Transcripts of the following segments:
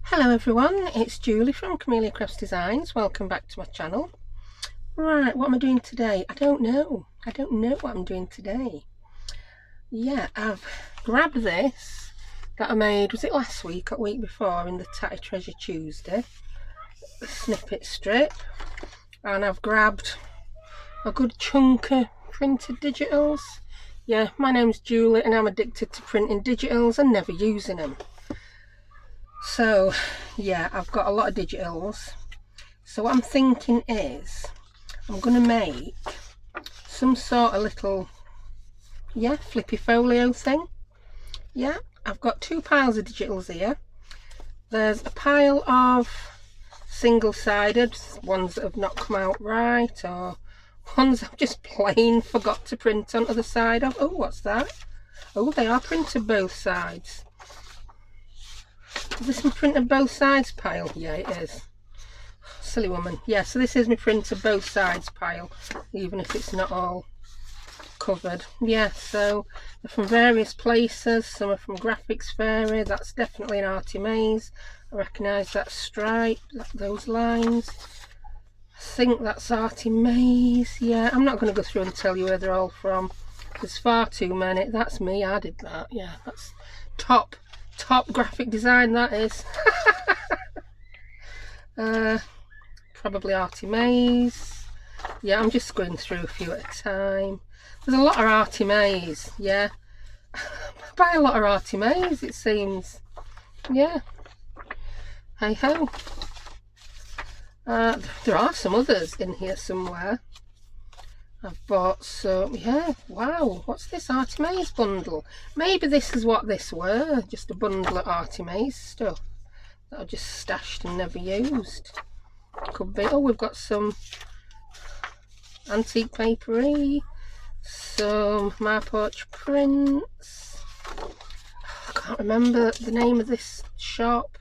Hello everyone, it's Julie from Camelia Crafts Designs. Welcome back to my channel. Right, what am I doing today? I don't know what I'm doing today. Yeah, I've grabbed this that I made, was it last week or week before, in the Tatty Treasure Tuesday, the snippet strip, and I've grabbed a good chunk of printed digitals. Yeah, my name's Julie and I'm addicted to printing digitals and never using them. So yeah, I've got a lot of digitals. So what I'm thinking is I'm going to make some sort of little, flippy folio thing. Yeah, I've got two piles of digitals here. There's a pile of single-sided, ones that have not come out right, or ones I've just plain forgot to print on the side of. Oh, what's that? Oh, they are printed both sides. Is this my printed both sides pile? Yeah, it is. Silly woman. Yeah, so this is my printed both sides pile, even if it's not all covered. Yeah, so they're from various places. Some are from Graphics Fairy. That's definitely an Arty Maze. I recognise that stripe, those lines. I think that's Arty Maze. Yeah, I'm not going to go through and tell you where they're all from. There's far too many. That's me, I did that. Yeah, that's top graphic design, that is. Probably Arty Maze. Yeah, I'm just going through a few at a time. There's a lot of Arty Maze. Yeah, I buy a lot of Arty Maze, it seems. Yeah, hey ho. There are some others in here somewhere. I've bought some. Yeah, wow, what's this Arty Maze bundle? Maybe this is what this were, just a bundle of Arty Maze stuff that I just stashed and never used. Could be. Oh, we've got some antique papery, some My Porch prints. I can't remember the name of this shop.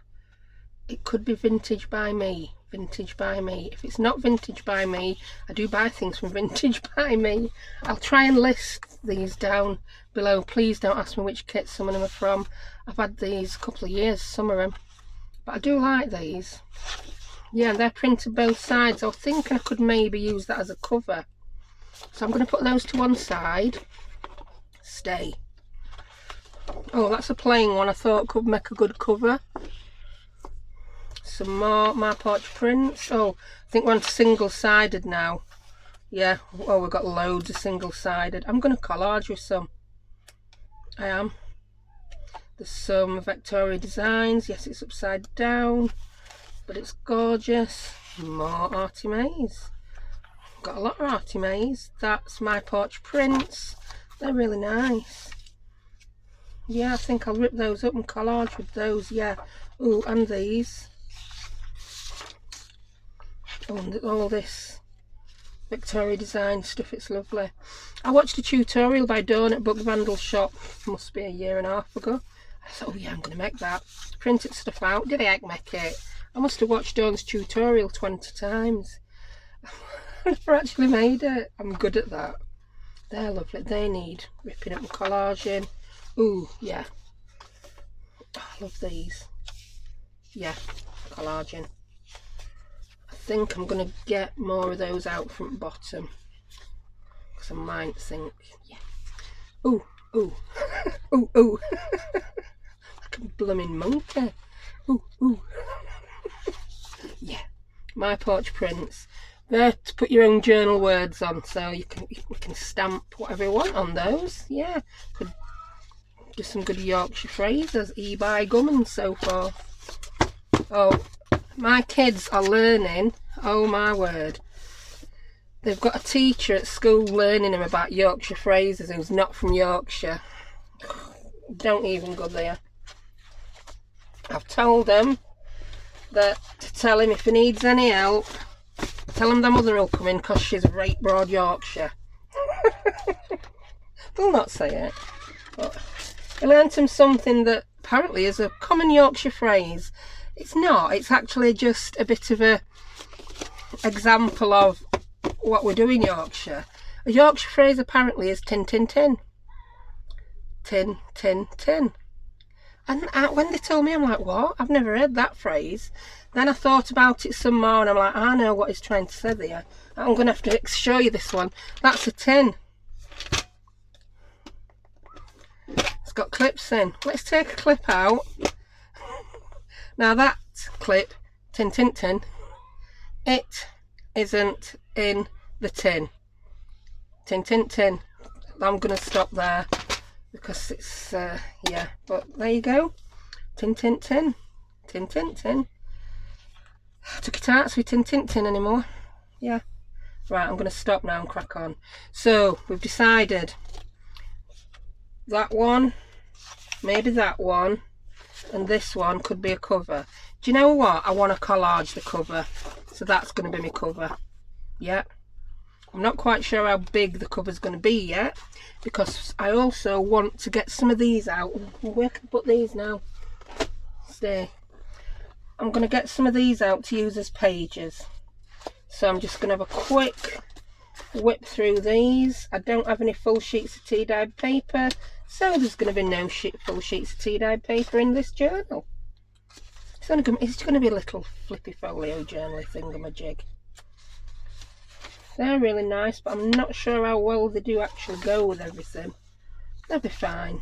It could be Vintage by Me. Vintage by Me. If it's not Vintage by Me, I do buy things from Vintage by Me. I'll try and list these down below. Please don't ask me which kit some of them are from. I've had these a couple of years, some of them, but I do like these. Yeah, they're printed both sides. I was thinking I could maybe use that as a cover, so I'm going to put those to one side. Stay. Oh, that's a plain one. I thought could make a good cover. Some more My Porch prints. Oh, I think we're on single-sided now. Yeah, oh, we've got loads of single-sided. I'm going to collage with some. I am. There's some Victoria Designs. Yes, it's upside down, but it's gorgeous. More Arty Maze. Got a lot of Arty Maze. That's My Porch prints. They're really nice. Yeah, I think I'll rip those up and collage with those. Yeah. Oh, and these. Oh, and all this Victoria Design stuff, it's lovely. I watched a tutorial by Dawn at Book Vandal Shop, must be a year and a half ago. I thought, oh yeah, I'm going to make that. Printed stuff out. Did I make it? I must have watched Dawn's tutorial 20 times. I never actually made it. I'm good at that. They're lovely. They need ripping up and collaging. Ooh, yeah. Oh, I love these. Yeah, collaging. I think I'm going to get more of those out from the bottom, because I might think, yeah. Ooh, ooh, ooh, ooh. Like a blooming monkey. Ooh, ooh. Yeah, My Porch prints. There to put your own journal words on, so you can stamp whatever you want on those. Yeah, could do some good Yorkshire phrases, e-by gum and so forth. Oh, my kids are learning, oh my word. They've got a teacher at school learning them about Yorkshire phrases who's not from Yorkshire. Don't even go there. I've told them that to tell him if he needs any help, tell him their mother will come in because she's right broad Yorkshire. They'll not say it, but I learnt him something that apparently is a common Yorkshire phrase. It's not, it's actually just a bit of a example of what we do in Yorkshire. A Yorkshire phrase apparently is tin tin tin. Tin tin tin. And when they told me, I'm like, what? I've never heard that phrase. Then I thought about it some more and I'm like, I know what he's trying to say there. I'm going to have to show you this one. That's a tin. It's got clips in. Let's take a clip out. Now that clip, tin, tin, tin, it isn't in the tin. Tin, tin, tin. I'm going to stop there because it's, yeah, but there you go. Tin, tin, tin. Tin, tin, tin. I took it out so we tin, tin, tin anymore. Yeah. Right, I'm going to stop now and crack on. So, we've decided that one, maybe that one, and this one could be a cover. Do you know what? I want to collage the cover. So that's going to be my cover. Yeah. I'm not quite sure how big the cover's going to be yet, because I also want to get some of these out. Where can I put these now? Stay. I'm going to get some of these out to use as pages. So I'm just going to have a quick whip through these. I don't have any full sheets of tea dyed paper, so there's going to be no full sheets of tea dyed paper in this journal. It's going to be a little flippy folio journal thingamajig. They're really nice, but I'm not sure how well they do actually go with everything. They'll be fine.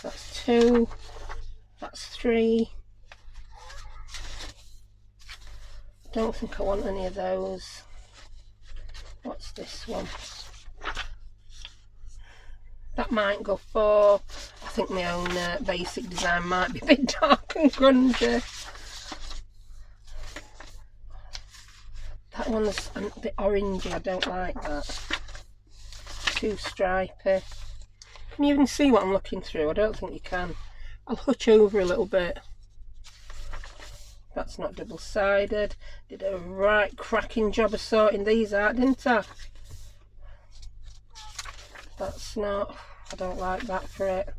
That's 2. That's 3. I don't think I want any of those. What's this one? That might go 4. I think my own basic design might be a bit dark and grungy. That one's a bit orangey, I don't like that. Too stripy. Can you even see what I'm looking through? I don't think you can. I'll hutch over a little bit. That's not double-sided. Did a right cracking job of sorting these out, didn't I? That's not... I don't like that for it.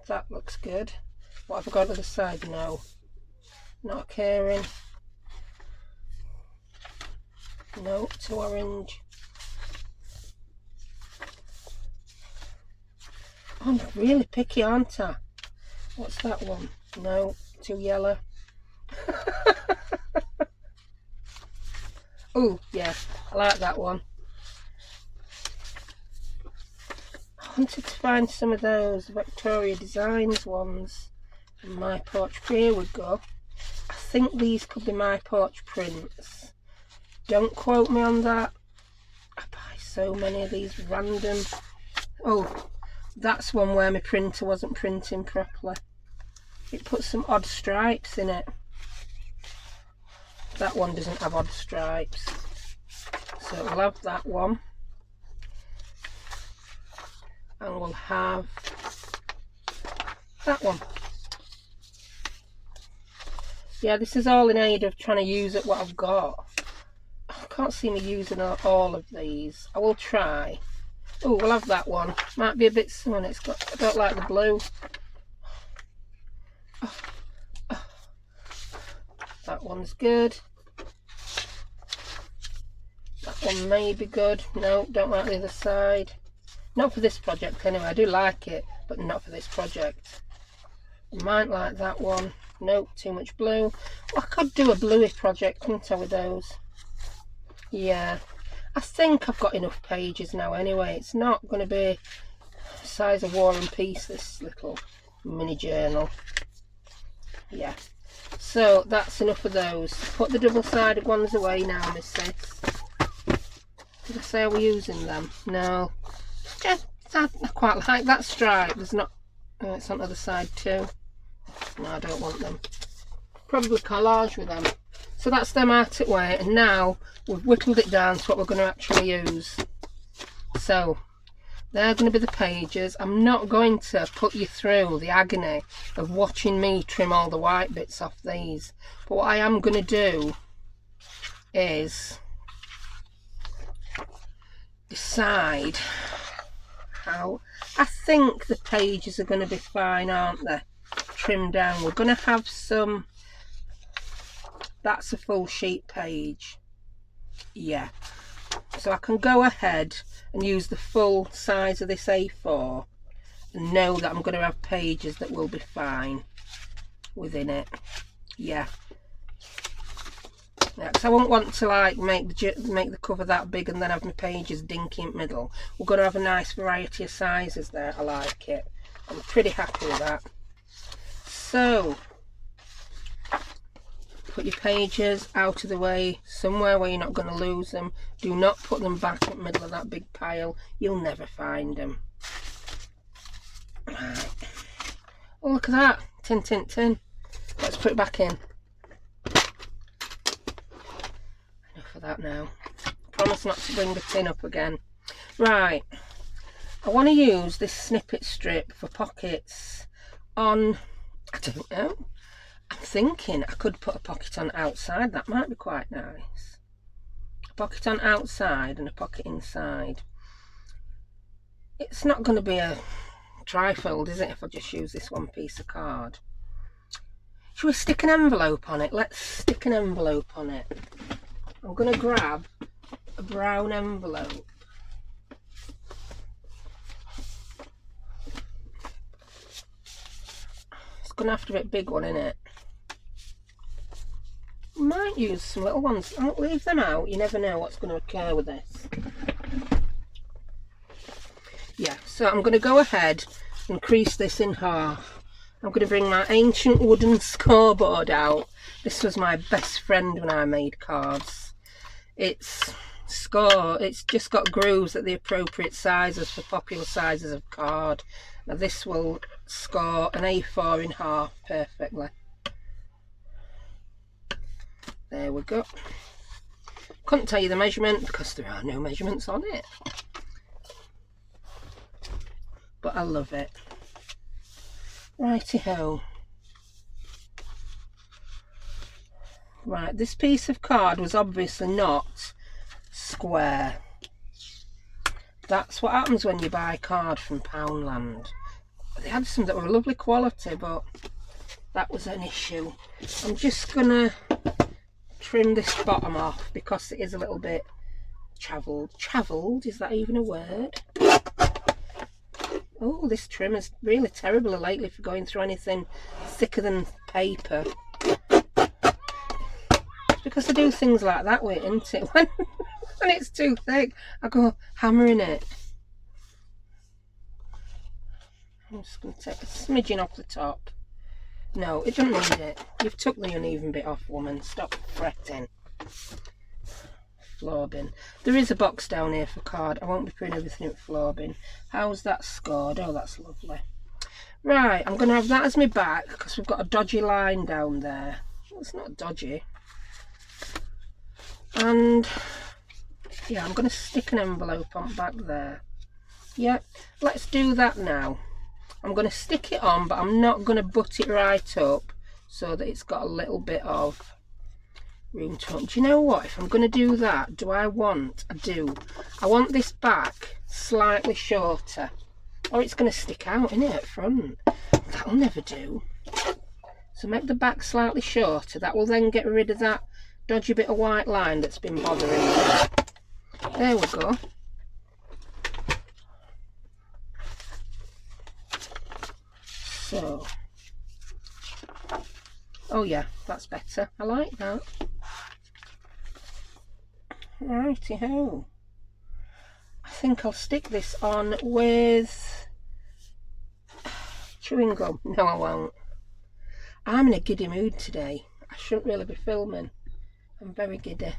That looks good. What have I got on the other side? No. Not caring. No, too orange. I'm really picky, aren't I? What's that one? No, too yellow. Oh, yeah, I like that one. I wanted to find some of those Victoria Designs ones. And My Porch. Here we go. I think these could be My Porch prints. Don't quote me on that. I buy so many of these random... Oh, that's one where my printer wasn't printing properly. It put some odd stripes in it. That one doesn't have odd stripes. So we'll have that one. And we'll have that one. Yeah, this is all in aid of trying to use up what I've got. I can't see me using all of these. I will try. Oh, we'll have that one. Might be a bit soon. It's got. I don't like the blue. That one's good. That one may be good. No, don't like the other side. Not for this project anyway. I do like it, but not for this project. I might like that one. Nope, too much blue. Well, I could do a bluey project, couldn't I, with those? Yeah. I think I've got enough pages now anyway. It's not going to be the size of War and Peace, this little mini journal. Yeah. So that's enough of those. Put the double-sided ones away now, Miss Sis. Did I say I was using them? No. I quite like that stripe. There's not... Oh, it's on the other side too. No, I don't want them. Probably collage with them. So that's them out of the way, and now we've whittled it down to what we're going to actually use. So they're going to be the pages. I'm not going to put you through the agony of watching me trim all the white bits off these, but what I am going to do is decide how. I think the pages are going to be fine, aren't they? Trimmed down. We're going to have some. That's a full sheet page. Yeah. So I can go ahead and use the full size of this A4 and know that I'm going to have pages that will be fine within it. Yeah, because I won't want to like make the cover that big and then have my pages dinky in the middle. We're going to have a nice variety of sizes there. I like it. I'm pretty happy with that. So put your pages out of the way, somewhere where you're not going to lose them. Do not put them back in the middle of that big pile. You'll never find them. Right. Oh, look at that. Tin, tin, tin. Let's put it back in. Enough of that now. Promise not to bring the tin up again. Right. I want to use this snippet strip for pockets on, I don't know. I'm thinking I could put a pocket on outside. That might be quite nice. A pocket on outside and a pocket inside. It's not going to be a trifold, is it, if I just use this one piece of card? Should we stick an envelope on it? Let's stick an envelope on it. I'm going to grab a brown envelope. It's going to have to be a big one, isn't it? Might use some little ones. I won't leave them out. You never know what's going to occur with this. Yeah, so I'm going to go ahead and crease this in half. I'm going to bring my ancient wooden scoreboard out. This was my best friend when I made cards. It's just got grooves at the appropriate sizes for popular sizes of card. Now this will score an A4 in half perfectly. There we go. Couldn't tell you the measurement because there are no measurements on it. But I love it. Righty-ho. Right, this piece of card was obviously not square. That's what happens when you buy a card from Poundland. They had some that were lovely quality, but that was an issue. I'm just gonna trim this bottom off because it is a little bit travelled. Is that even a word? Oh, this trim is really terrible lately for going through anything thicker than paper. It's because I do things like that with it, isn't it? When it's too thick, I go hammering it. I'm just going to take a smidgen off the top. No, it doesn't need it. You've took the uneven bit off, woman. Stop fretting. Floor bin. There is a box down here for card. I won't be putting everything in floor bin. How's that scored? Oh, that's lovely. Right, I'm going to have that as my back because we've got a dodgy line down there. Well, it's not dodgy. And yeah, I'm going to stick an envelope on back there. Yep, let's do that now. I'm going to stick it on, but I'm not going to butt it right up so that it's got a little bit of room to run. Do you know what? If I'm going to do that, I want this back slightly shorter, or it's going to stick out, innit, at front. That'll never do. So make the back slightly shorter. That will then get rid of that dodgy bit of white line that's been bothering me. There we go. So, oh yeah, that's better. I like that. Righty-ho. I think I'll stick this on with chewing gum. No, I won't. I'm in a giddy mood today. I shouldn't really be filming. I'm very giddy.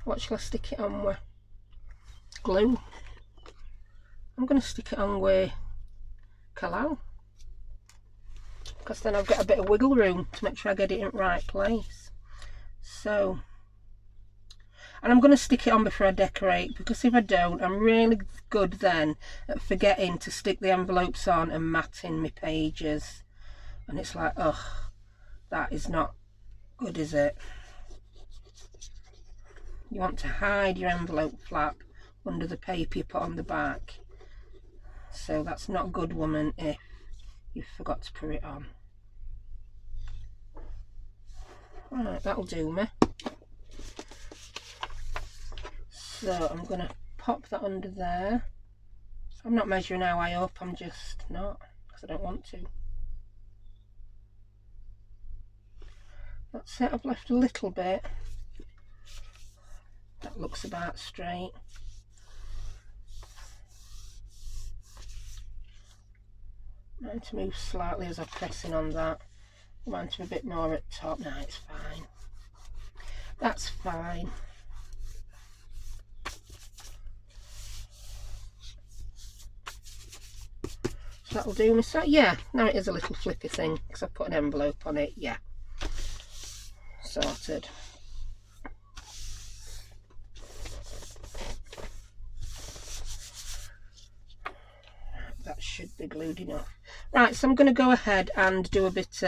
What shall I stick it on with? Glue. I'm going to stick it on with Calau, because then I've got a bit of wiggle room to make sure I get it in the right place. So, and I'm going to stick it on before I decorate, because if I don't, I'm really good then at forgetting to stick the envelopes on and matting my pages. And it's like, ugh, that is not good, is it? You want to hide your envelope flap under the paper you put on the back. So that's not good, woman, if you forgot to put it on. Right, that'll do me. So I'm going to pop that under there. I'm not measuring how high up, I'm just not, because I don't want to. That's it, I've left a little bit. That looks about straight. I'm going to move slightly as I'm pressing on that. I want to a bit more at the top. No, it's fine. That's fine. So that'll do me. So yeah, now it is a little flippy thing because I've put an envelope on it. Yeah, sorted. That should be glued enough. Right, so I'm going to go ahead and do a bit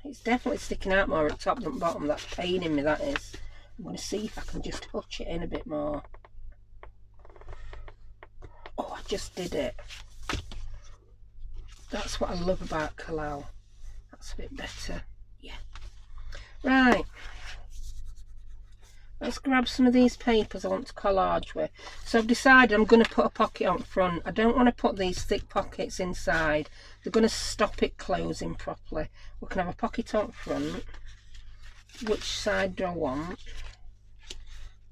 it's definitely sticking out more at the top than bottom. That's paining me, that is. I'm going to see if I can just touch it in a bit more. Oh, I just did it. That's what I love about collal. That's a bit better. Yeah. Right. Let's grab some of these papers I want to collage with. So I've decided I'm going to put a pocket on front. I don't want to put these thick pockets inside. They're going to stop it closing properly. We can have a pocket on front. Which side do I want?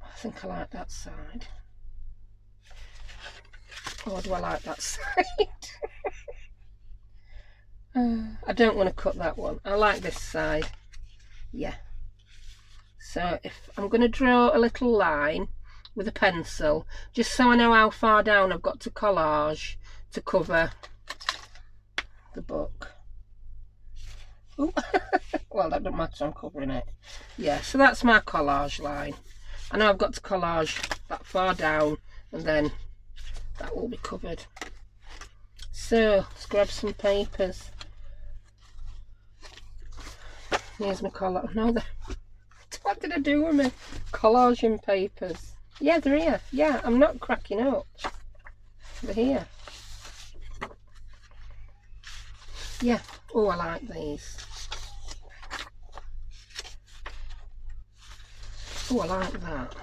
I think I like that side. Or do I like that side? I don't want to cut that one. I like this side. Yeah. So if I'm going to draw a little line with a pencil, just so I know how far down I've got to collage to cover the book. Ooh. Well, that doesn't matter, I'm covering it. Yeah, so that's my collage line. I know I've got to collage that far down and then that will be covered. So let's grab some papers. Here's my collage. No, what did I do with my collaging papers? Yeah, they're here. Yeah, I'm not cracking up. They're here. Yeah. Oh, I like these. Oh, I like that.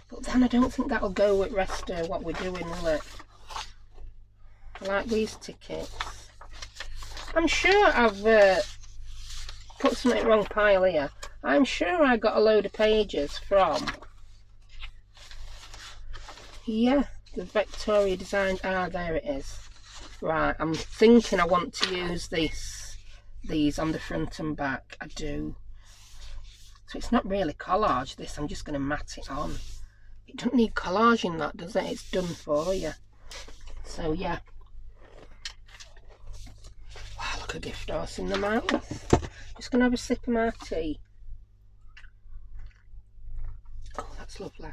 But then I don't think that'll go with rest of what we're doing, will it? I like these tickets. I'm sure I've put something wrong pile here. I'm sure I got a load of pages from, yeah, the Victoria Design. Ah, there it is. Right, I'm thinking I want to use these on the front and back. I do. So it's not really collage, this. I'm just going to mat it on. It doesn't need collaging, that, does it? It's done for you. So, yeah. Wow, look, a gift horse in the mouth. Just going to have a sip of my tea. Oh, that's lovely.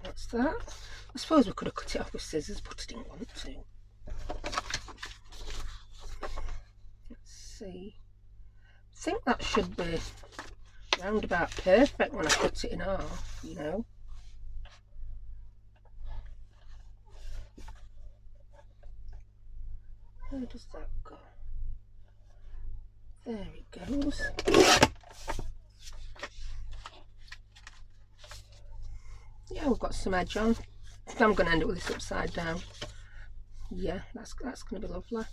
What's that? I suppose we could have cut it off with scissors, but I didn't want to. Let's see. I think that should be round about perfect when I cut it in half, you know. Where does that go? There it goes. Yeah, we've got some edge on. I'm going to end up with this upside down. Yeah, that's going to be lovely.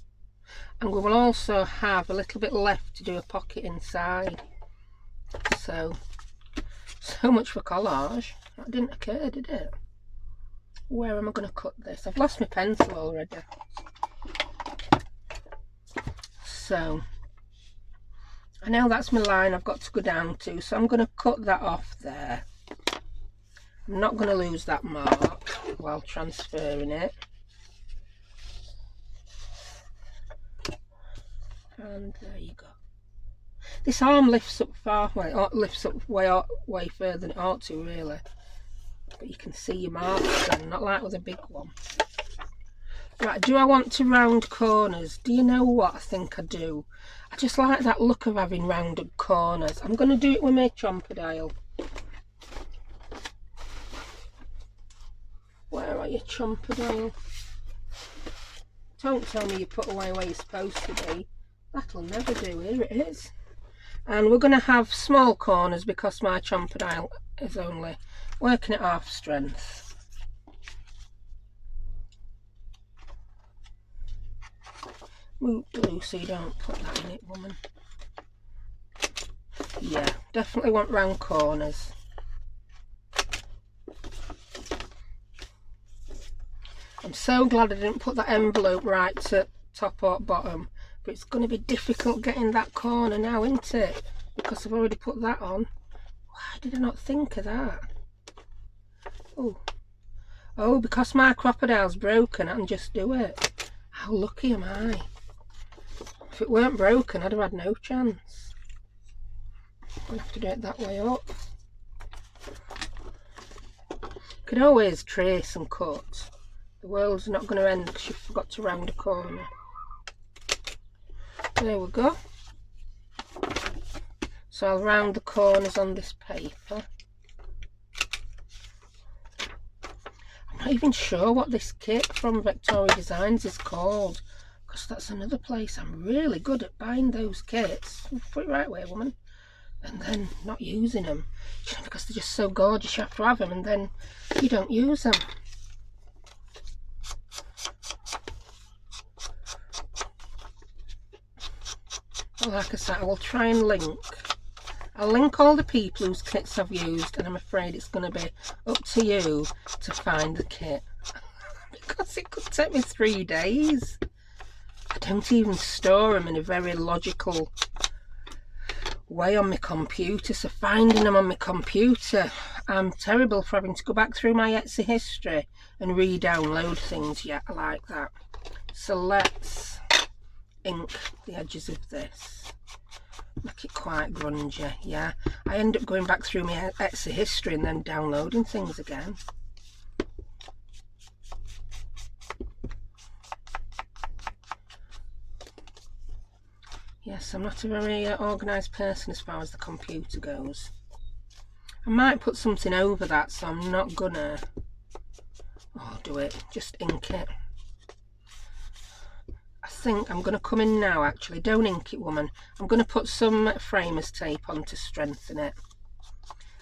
And we will also have a little bit left to do a pocket inside. So much for collage. That didn't occur, did it? Where am I going to cut this? I've lost my pencil already. So I know that's my line I've got to go down to, so I'm going to cut that off there. I'm not going to lose that mark while transferring it. And there you go. This arm lifts up far, well, it lifts up way further than it ought to, really. But you can see your marks then, not like with a big one. Right, do I want to round corners? Do you know what I think I do? I just like that look of having rounded corners. I'm going to do it with my chomper dial. Where are your chomper dial? Don't tell me you put away where you're supposed to be. That'll never do. Here it is. And we're going to have small corners because my chomper dial is only working at half strength. Move blue so you don't put that in it, woman. Yeah, definitely want round corners. I'm so glad I didn't put that envelope right to top or bottom, but it's going to be difficult getting that corner now, isn't it? Because I've already put that on. Why did I not think of that? Oh, because my crocodile's broken, I can just do it. How lucky am I? If it weren't broken, I'd have had no chance. I'll have to do it that way up. You can always trace and cut. The world's not going to end because you forgot to round a corner. There we go. So I'll round the corners on this paper. I'm not even sure what this kit from Victoria Designs is called, because that's another place I'm really good at buying those kits. Put it right way, woman. And then not using them. Because they're just so gorgeous, you have to have them and then you don't use them. Like I said, I will try and link. I'll link all the people whose kits I've used, and I'm afraid it's going to be up to you to find the kit. Because it could take me 3 days. I don't even store them in a very logical way on my computer, so finding them on my computer, I'm terrible for having to go back through my Etsy history and re-download things yet like that. So let's ink the edges of this, make it quite grungy. Yeah, I end up going back through my Etsy history and then downloading things again. Yes, I'm not a very organised person as far as the computer goes. I might put something over that, so I'm not gonna do it, just ink it. I think I'm going to come in now, actually. Don't ink it, woman. I'm going to put some framers tape on to strengthen it.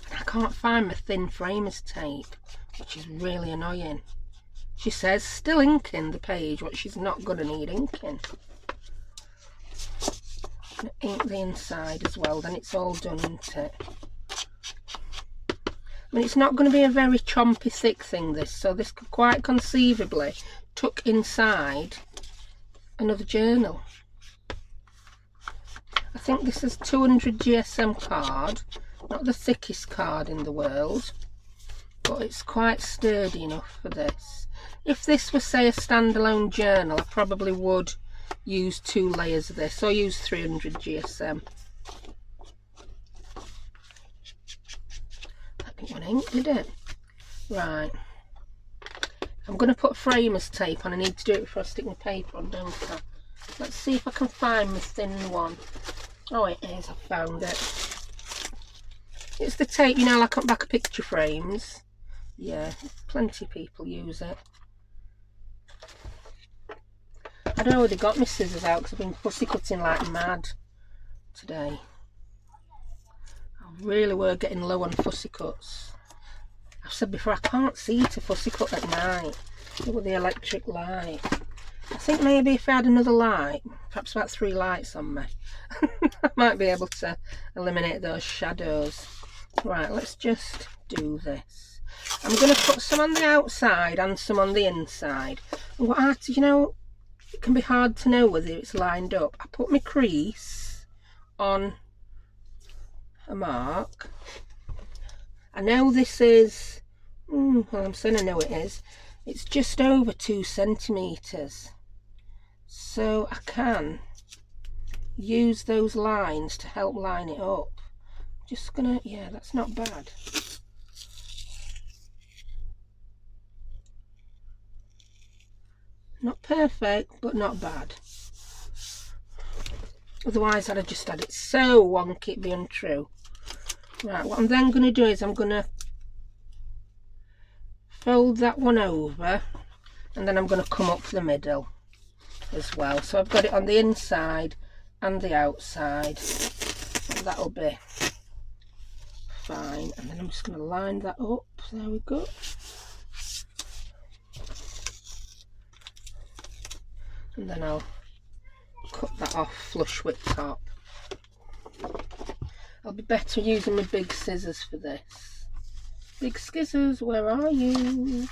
And I can't find my thin framers tape, which is really annoying. She says still inking the page, what she's not going to need inking. I'm going to ink the inside as well, then it's all done, isn't it? I mean, it's not going to be a very chompy thick thing, this, so this could quite conceivably tuck inside another journal. I think this is 200 GSM card, not the thickest card in the world, but it's quite sturdy enough for this. If this was, say, a standalone journal, I probably would use 2 layers of this, or use 300 GSM. That didn't want ink, did it? Right. I'm going to put framers tape on. I need to do it before I stick my paper on, don't I? Let's see if I can find my thin one. Oh, it is. I found it. It's the tape, you know, like on back of picture frames. Yeah, plenty of people use it. I'd already got my scissors out because I've been fussy cutting like mad today. I really were getting low on fussy cuts. I've said before, I can't see to fussy cut at night with the electric light. I think maybe if I had another light, perhaps about 3 lights on me, I might be able to eliminate those shadows. Right, let's just do this. I'm going to put some on the outside and some on the inside. And what you know, it can be hard to know whether it's lined up. I put my crease on a mark. I know this is, well, I'm saying I know it is. It's just over 2 centimetres. So I can use those lines to help line it up. Just gonna, yeah, that's not bad. Not perfect, but not bad. Otherwise I'd have just had it so wonky it'd be untrue. Right, what I'm then going to do is I'm going to fold that one over, and then I'm going to come up the middle as well. So I've got it on the inside and the outside. And that'll be fine. And then I'm just going to line that up. There we go. And then I'll cut that off flush with top. I'll be better using my big scissors for this. Big scissors, where are you?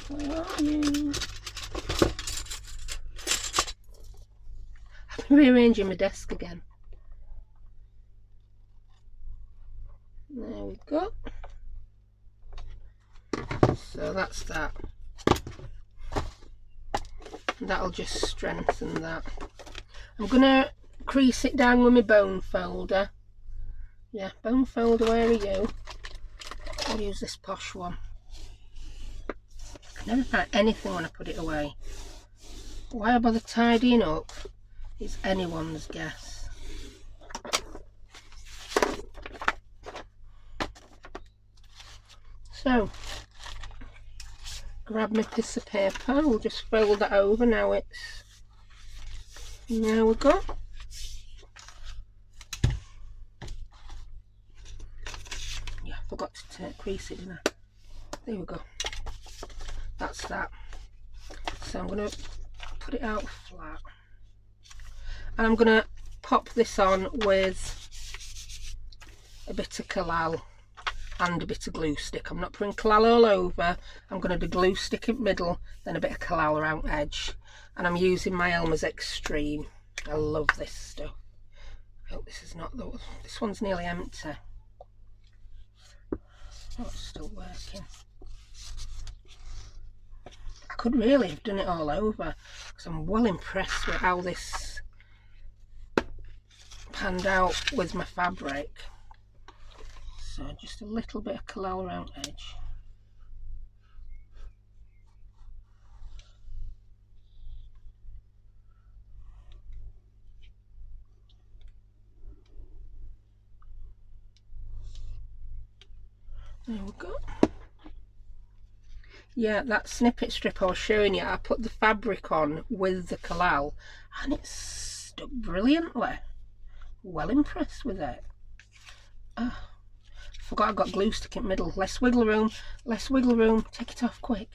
Where are you? I'm rearranging my desk again. There we go. So that's that. That'll just strengthen that. I'm gonna crease it down with my bone folder. Yeah, bone folder, where are you? I'll use this posh one. I never find anything when I put it away. Why I bother tidying up is anyone's guess. So, grab my piece of paper, we'll just fold that over. Now it's, there we go. Yeah, I forgot to crease it, didn't I? There we go. That's that. So I'm going to put it out flat. And I'm going to pop this on with a bit of collal and a bit of glue stick. I'm not putting collal all over. I'm going to do glue stick in the middle, then a bit of collal around the edge. And I'm using my Elmer's Extreme. I love this stuff. I hope this is not the... This one's nearly empty. Oh, it's still working. I could really have done it all over, because I'm well impressed with how this panned out with my fabric. So just a little bit of collal around the edge. There we go. Yeah, that snippet strip I was showing you, I put the fabric on with the collal and it stuck brilliantly. Well impressed with it. Oh, forgot I got glue stick in the middle. Less wiggle room, less wiggle room. Take it off quick.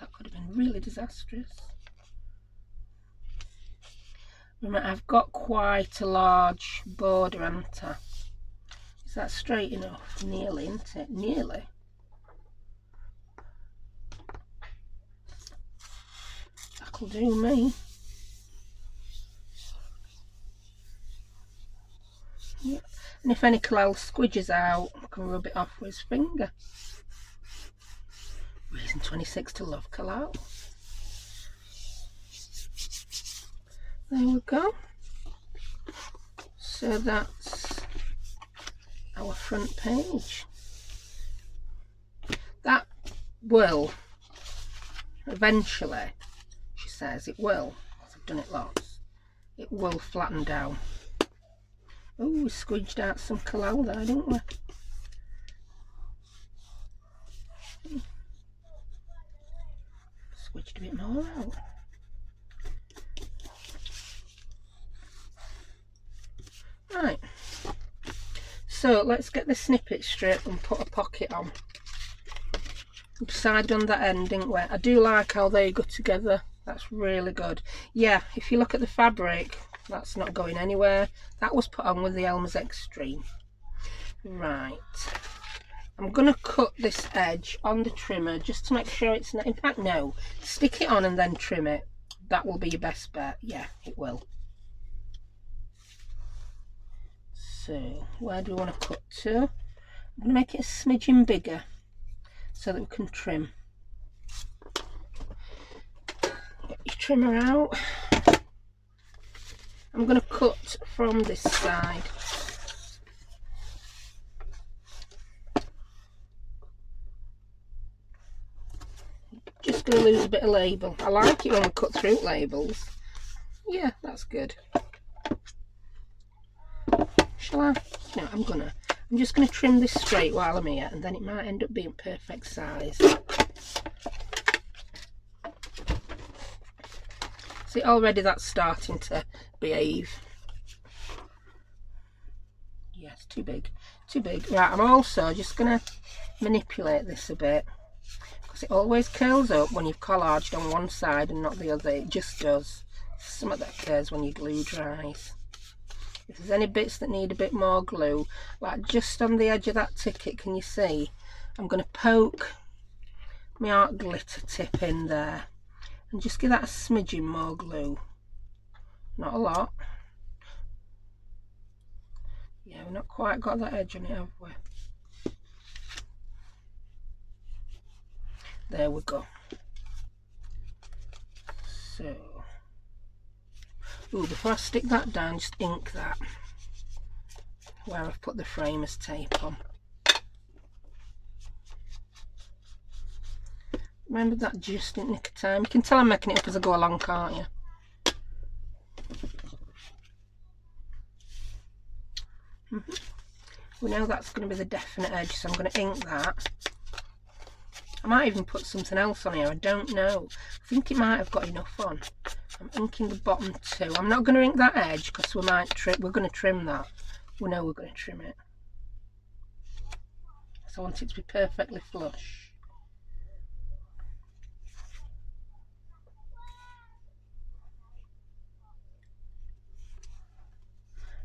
That could have been really disastrous. Remember, I've got quite a large border, haven't I? Is that straight enough? Nearly, isn't it? Nearly. That'll do me. Yeah. And if any collal squidges out, I can rub it off with his finger. Reason 26 to love collal. There we go. So that's our front page. That will eventually, she says, it will, I've done it lots, it will flatten down. Oh, we squidged out some collal there, didn't we? Squidged a bit more out. Right, so let's get the snippet strip and put a pocket on. We decided on that end, didn't we? I do like how they go together. That's really good. Yeah, if you look at the fabric, that's not going anywhere. That was put on with the Elmer's Extreme. Right, I'm going to cut this edge on the trimmer just to make sure it's not... In fact, no. Stick it on and then trim it. That will be your best bet. Yeah, it will. So, where do we want to cut to? I'm going to make it a smidgen bigger so that we can trim. Get your trimmer out. I'm going to cut from this side. Just going to lose a bit of label. I like it when we cut through labels. Yeah, that's good. Shall I? No, I'm just going to trim this straight while I'm here, and then it might end up being perfect size. See, already that's starting to behave. Yes, too big, too big. Right, I'm also just going to manipulate this a bit, because it always curls up when you've collaged on one side and not the other. It just does. Something that occurs when your glue dries. If there's any bits that need a bit more glue, like just on the edge of that ticket, can you see? I'm going to poke my art glitter tip in there and just give that a smidgen more glue. Not a lot. Yeah, we've not quite got that edge on it, have we? There we go. So, ooh, before I stick that down, just ink that where I've put the framer's tape on. Remember that just in nick of time. You can tell I'm making it up as I go along, can't you? We know that's going to be the definite edge, so I'm going to ink that. I might even put something else on here, I don't know. I think it might have got enough on. I'm inking the bottom too. I'm not going to ink that edge because we're going to trim that. We know we're going to trim it. So I want it to be perfectly flush.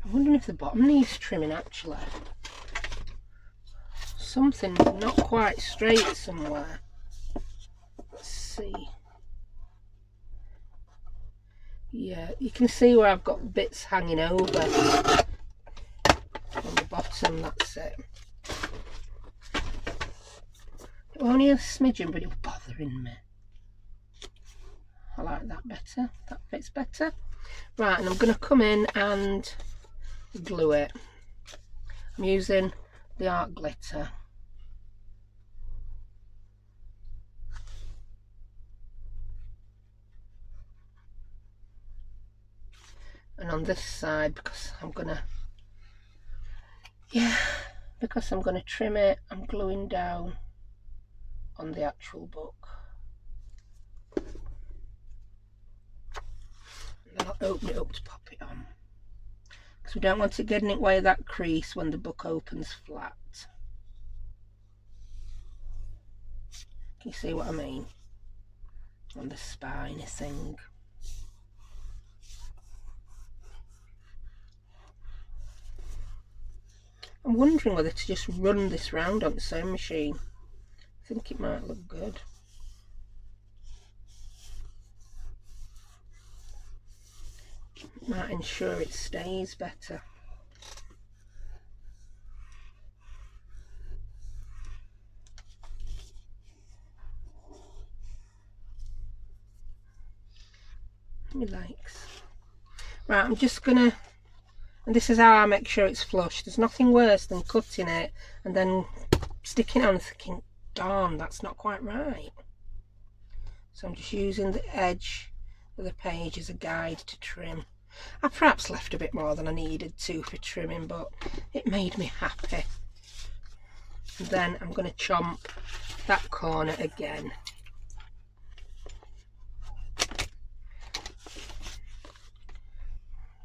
I'm wondering if the bottom needs trimming actually. Something not quite straight somewhere. Let's see. Yeah, you can see where I've got bits hanging over on the bottom, that's it. It was only a smidgen, but it was bothering me. I like that better, that fits better. Right, and I'm going to come in and glue it. I'm using the art glitter. And on this side, because I'm gonna trim it, I'm gluing down on the actual book. And then I'll open it up to pop it on, because we don't want it getting in the way of that crease when the book opens flat. Can you see what I mean? On the spiny thing. I'm wondering whether to just run this round on the sewing machine. I think it might look good. It might ensure it stays better. Me likes. Right, I'm just gonna, and this is how I make sure it's flush. There's nothing worse than cutting it and then sticking it on and thinking, darn, that's not quite right. So I'm just using the edge of the page as a guide to trim. I perhaps left a bit more than I needed to for trimming, but it made me happy. And then I'm going to chomp that corner again.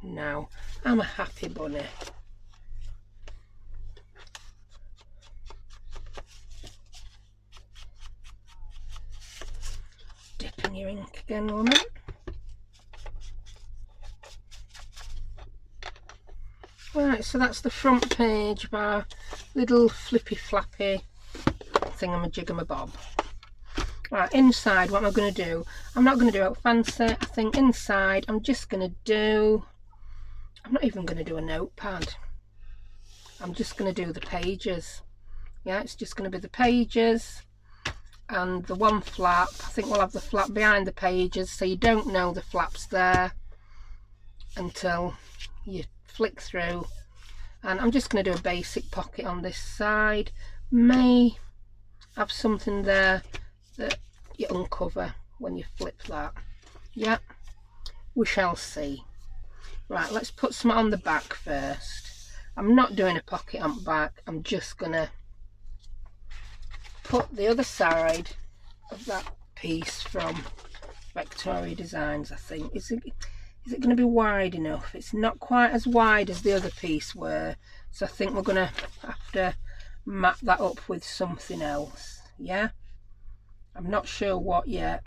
Now, I'm a happy bunny. Dip in your ink again, woman. Right, so that's the front page of our little flippy flappy thingamajigamabob. Right, inside, what am I going to do? I'm not going to do it fancy. I think inside I'm just going to do, I'm not even going to do a notepad. I'm just going to do the pages. Yeah, it's just going to be the pages and the one flap. I think we'll have the flap behind the pages, so you don't know the flap's there until you flick through. And I'm just going to do a basic pocket on this side. May have something there that you uncover when you flip that. Yeah, we shall see. Right, let's put some on the back first. I'm not doing a pocket on the back. I'm just going to put the other side of that piece from Victoria Designs, I think. Is it going to be wide enough? It's not quite as wide as the other piece were, so I think we're going to have to map that up with something else. Yeah, I'm not sure what yet.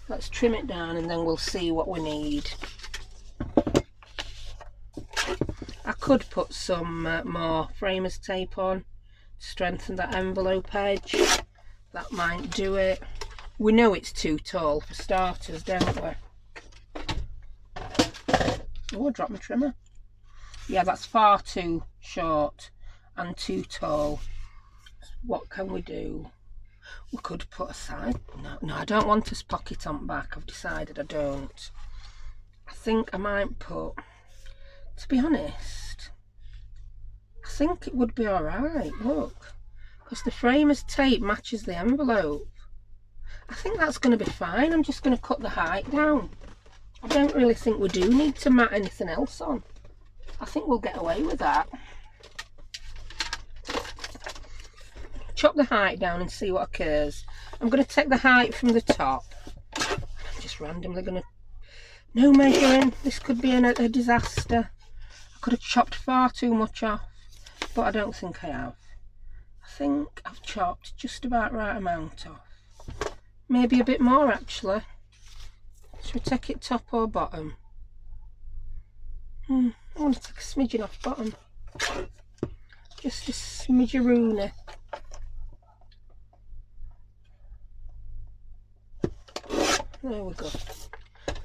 Let's trim it down and then we'll see what we need. I could put some more framers tape on, strengthen that envelope edge. That might do it. We know it's too tall for starters, don't we? Oh, I dropped my trimmer. Yeah, that's far too short and too tall. What can we do? We could put a side. No, I don't want a pocket on back. I've decided I don't. I think I might put, to be honest, I think it would be alright, look, because the framer's tape matches the envelope. I think that's going to be fine. I'm just going to cut the height down. I don't really think we do need to mat anything else on. I think we'll get away with that. Chop the height down and see what occurs. I'm going to take the height from the top. I'm just randomly going to... No measuring. This could be a disaster. I could have chopped far too much off, but I don't think I have. I think I've chopped just about right amount off. Maybe a bit more actually. Should we take it top or bottom? I want to take a smidgen off bottom. Just a smidgeroony. There we go.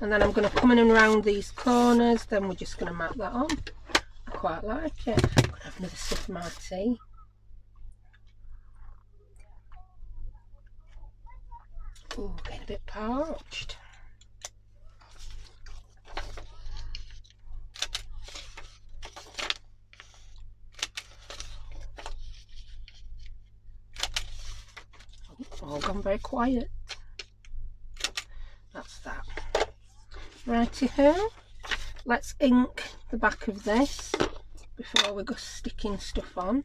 And then I'm going to come in and round these corners, then we're just going to map that on. I quite like it. I'm going to have another sip of my tea. Oh, getting a bit parched. All gone very quiet. That's that. Righty-ho. Let's ink the back of this before we go sticking stuff on.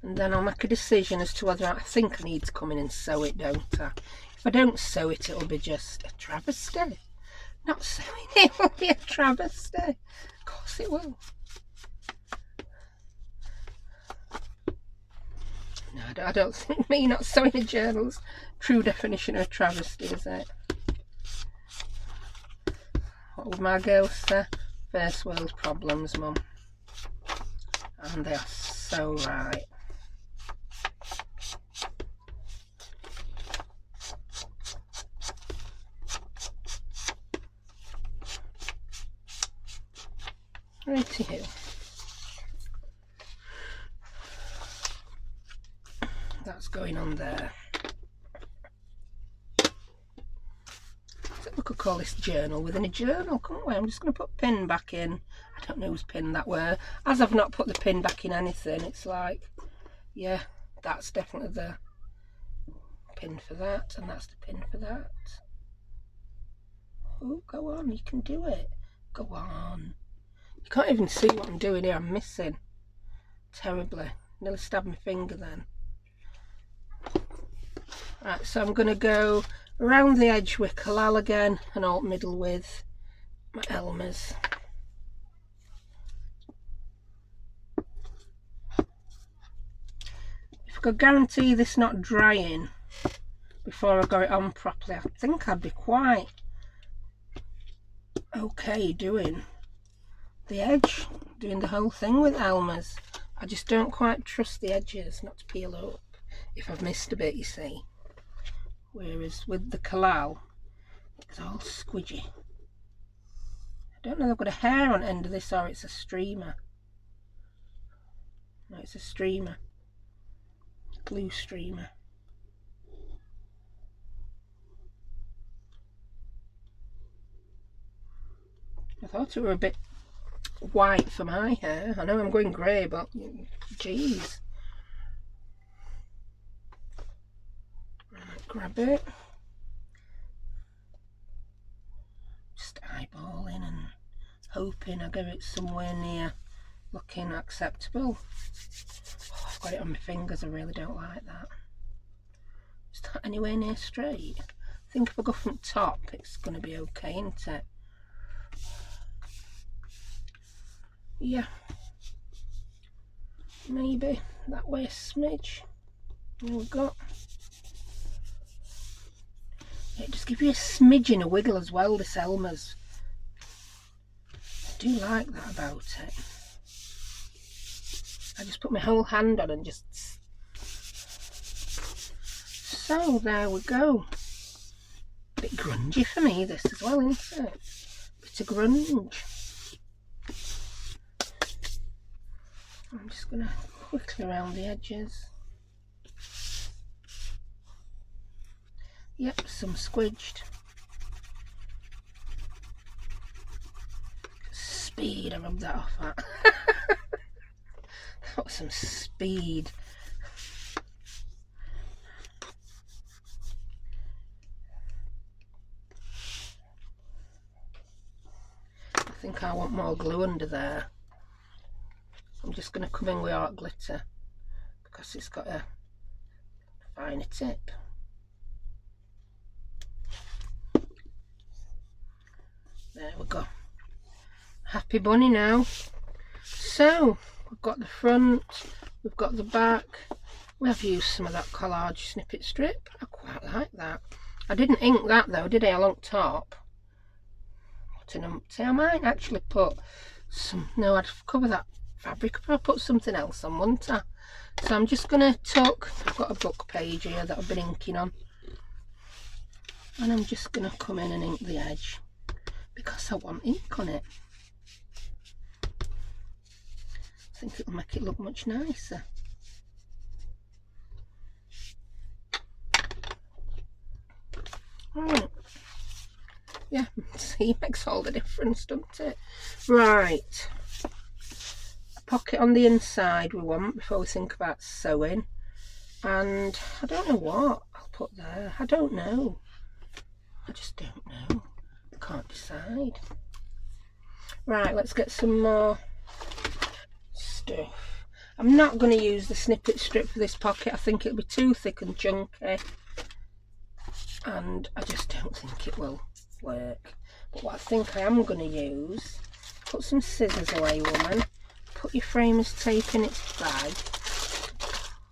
And then I'll make a decision as to whether I think I need to come in and sew it, don't I? If I don't sew it, it'll be just a travesty. Not sewing it will be a travesty. Of course it will. No, I don't think me not sewing a journal's true definition of a travesty, is it? What would my girls say? First world problems, Mum. And they are so right. Righty-ho. That's going on there. So we could call this journal within a journal, couldn't we? I'm just going to put pin back in. I don't know whose pin that were. As I've not put the pin back in anything, it's like, yeah, that's definitely the pin for that, and that's the pin for that. Oh, go on, you can do it. Go on. You can't even see what I'm doing here. I'm missing terribly. Nearly stabbed my finger then. Right, so I'm going to go around the edge with Collal again and alt middle with my Elmer's. If I could guarantee this not drying before I got it on properly, I think I'd be quite okay doing the edge, doing the whole thing with Elmer's. I just don't quite trust the edges not to peel up if I've missed a bit, you see. Whereas with the Collal, it's all squidgy. I don't know if I've got a hair on the end of this or it's a streamer. No, it's a streamer. Glue streamer. I thought it were a bit white for my hair. I know I'm going grey, but geez. Right, grab it. Just eyeballing and hoping I get it somewhere near looking acceptable. Oh, I've got it on my fingers, I really don't like that. Is that anywhere near straight? I think if I go from top it's going to be okay, isn't it? Yeah, maybe that way a smidge. There we go. It just gives you a smidgen of wiggle as well, this Elmer's. I do like that about it. I just put my whole hand on and just... So there we go. A bit grungy for me this as well, isn't it? Bit of grunge. I'm just going to quickly around the edges. Yep, some squidged. Speed, I rubbed that off at. That was some speed. I think I want more glue under there. I'm just going to come in with art glitter because it's got a finer tip. There we go. Happy bunny now. So we've got the front, we've got the back. We have used some of that collage snippet strip. I quite like that. I didn't ink that though, did I? Along top. I might actually put some, no, I'd cover that fabric, but I'll put something else on, wouldn't I? So I'm just going to tuck, I've got a book page here that I've been inking on, and I'm just going to come in and ink the edge because I want ink on it. I think it'll make it look much nicer. Right. Yeah, see, makes all the difference, doesn't it? Right. A pocket on the inside we want before we think about sewing. And I don't know what I'll put there. I don't know. I just don't know. I can't decide. Right, let's get some more stuff. I'm not going to use the snippet strip for this pocket. I think it'll be too thick and chunky. And I just don't think it will work. But what I think I am going to use, put some scissors away, woman. Put your framer's tape in its bag.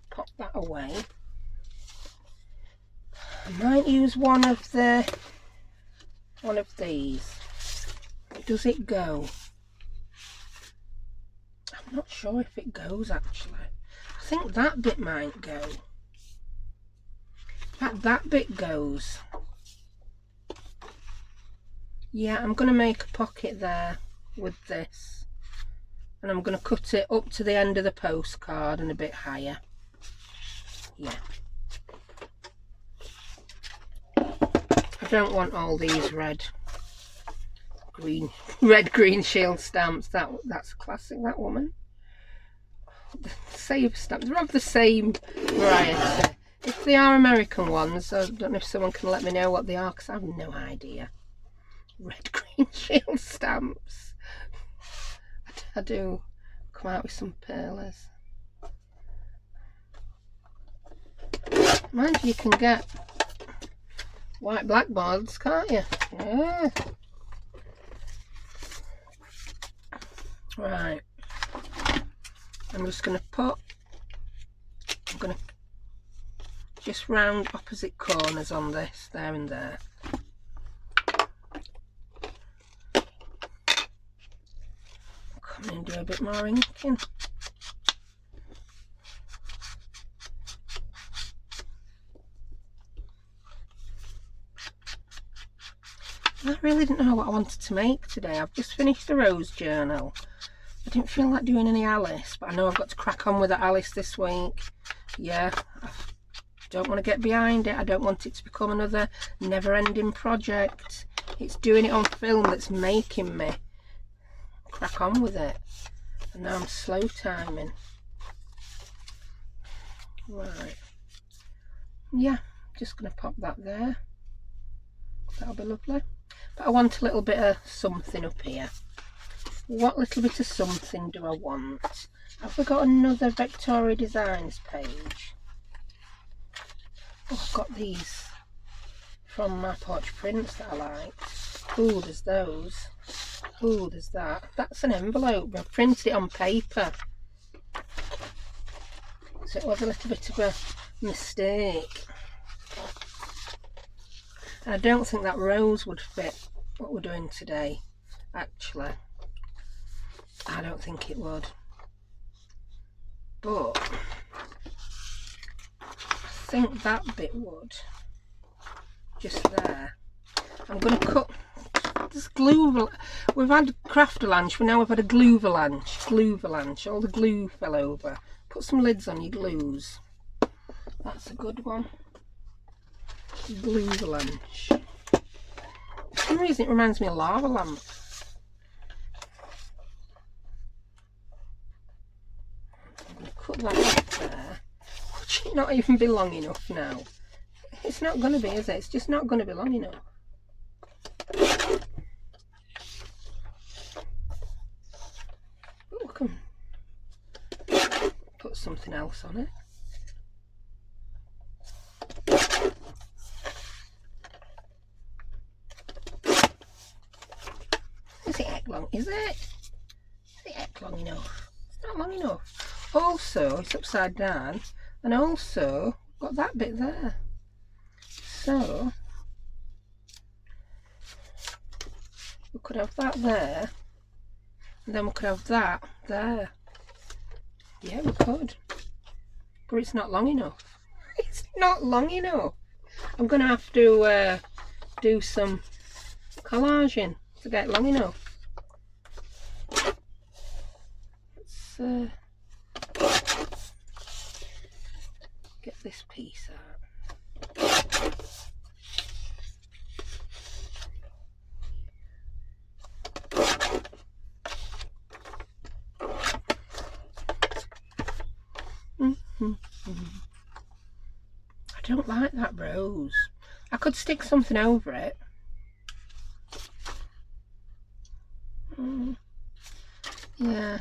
Pop that away. I might use one of these. Does it go? I'm not sure if it goes actually. I think that bit might go. That bit goes. Yeah, I'm going to make a pocket there with this. And I'm going to cut it up to the end of the postcard and a bit higher. Yeah. I don't want all these red green shield stamps. That's classic, that woman. The save stamps, they're of the same variety. If they are American ones, I don't know if someone can let me know what they are, because I have no idea. Red green shield stamps. I do come out with some pearlers. Mind you can get white blackboards, can't you? Yeah. Right. I'm just going to just round opposite corners on this, there and there. Come in and do a bit more inking. I really didn't know what I wanted to make today. I've just finished the Rose Journal. I didn't feel like doing any Alice, but I know I've got to crack on with the Alice this week. Yeah, I don't want to get behind it. I don't want it to become another never-ending project. It's doing it on film that's making me crack on with it. And now I'm slow timing. Right. Yeah, just going to pop that there. That'll be lovely. But I want a little bit of something up here. what little bit of something do I want? Have we got another Victoria Designs page? Oh, I've got these from my Porch Prints that I like. Ooh, there's those. Ooh, there's that. That's an envelope. I printed it on paper. So it was a little bit of a mistake. I don't think that rose would fit what we're doing today, actually. I don't think it would. But I think that bit would. Just there. I'm going to cut this glue. We've had craft-a-lanche, but now we've had a glue-valanche. Glue-valanche. All the glue fell over. Put some lids on your glues. That's a good one. Glue-valanche. For some reason it reminds me of lava lamp. I'm going to cut that off there. Would it not even be long enough now? It's not going to be, is it? It's just not going to be long enough. But we can put something else on it. Is it heck long? Is it? Is it heck long enough? It's not long enough. Also, it's upside down, and also got that bit there. So we could have that there, and then we could have that there. Yeah, we could. But it's not long enough. It's not long enough. I'm going to have to do some collaging to get long enough. Let's get this piece out. I don't like that rose. I could stick something over it. Yeah.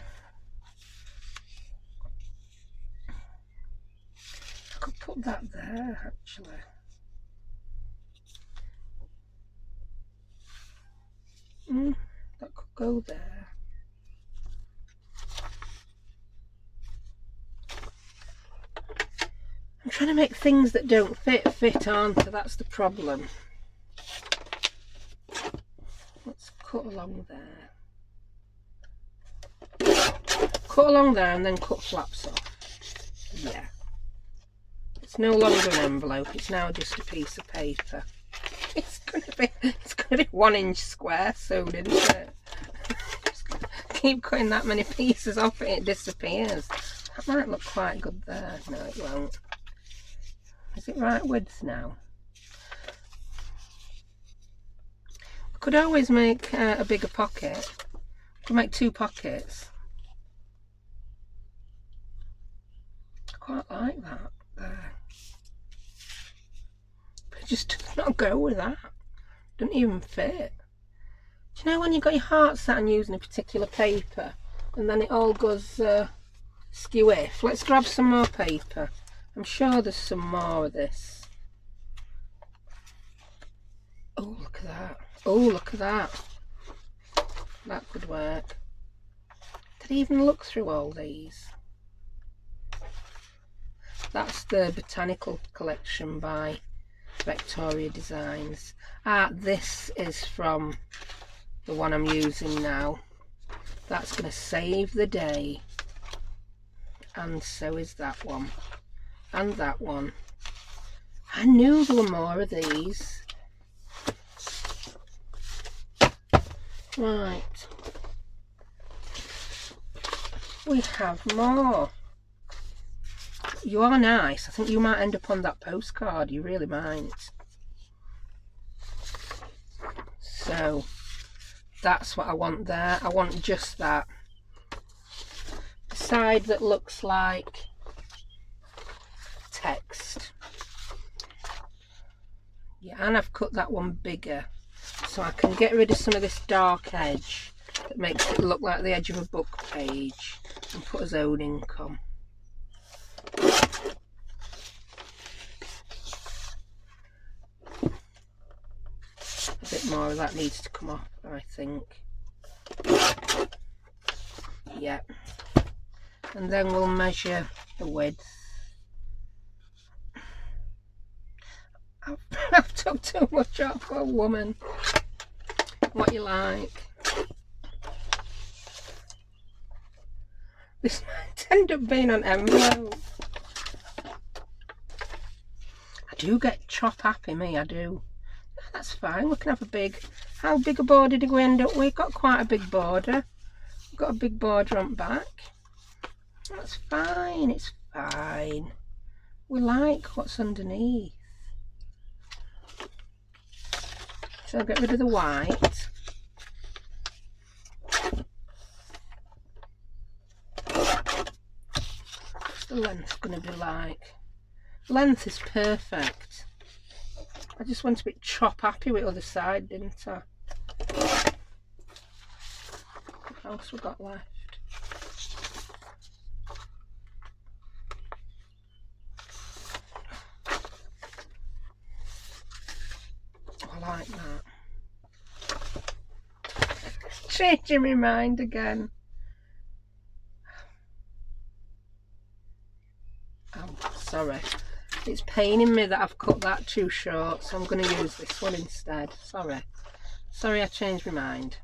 I could put that there, actually. That could go there. I'm trying to make things that don't fit, aren't I? That's the problem. Let's cut along there. Cut along there and then cut flaps off. Yeah. It's no longer an envelope, it's now just a piece of paper. It's gonna be 1 inch square soon, isn't it? Just keep cutting that many pieces off it disappears. That might look quite good there. No, it won't. Is it right width now? I could always make a bigger pocket. I could make 2 pockets. I quite like that there. But it just does not go with that. Doesn't even fit. Do you know when you've got your heart set on using a particular paper and then it all goes skew-iff? Let's grab some more paper. I'm sure there's some more of this. Oh, look at that. Oh, look at that. That could work. Did I even look through all these? That's the Botanical Collection by Victoria Designs. This is from the one I'm using now. That's going to save the day. And so is that one. And that one. I knew there were more of these. Right. We have more. You are nice. I think you might end up on that postcard. You really might. So that's what I want there. I want just that. The side that looks like text. Yeah, and I've cut that one bigger so I can get rid of some of this dark edge that makes it look like the edge of a book page and put his own ink on. A bit more of that needs to come off, I think. Yeah. And then we'll measure the width. I've took too much off for a woman. What you like? This might end up being an envelope. I do get chop happy, me, I do. That's fine, we can have a big... How big a border did we end up with? We've got quite a big border. We've got a big border on back. That's fine, it's fine. We like what's underneath. So I'll get rid of the white. What's the length going to be like? Length is perfect. I just went a bit chop happy with the other side, didn't I? What else we got left? I like that. Changing my mind again. Oh, sorry. It's paining me that I've cut that too short, so I'm going to use this one instead. Sorry. Sorry, I changed my mind.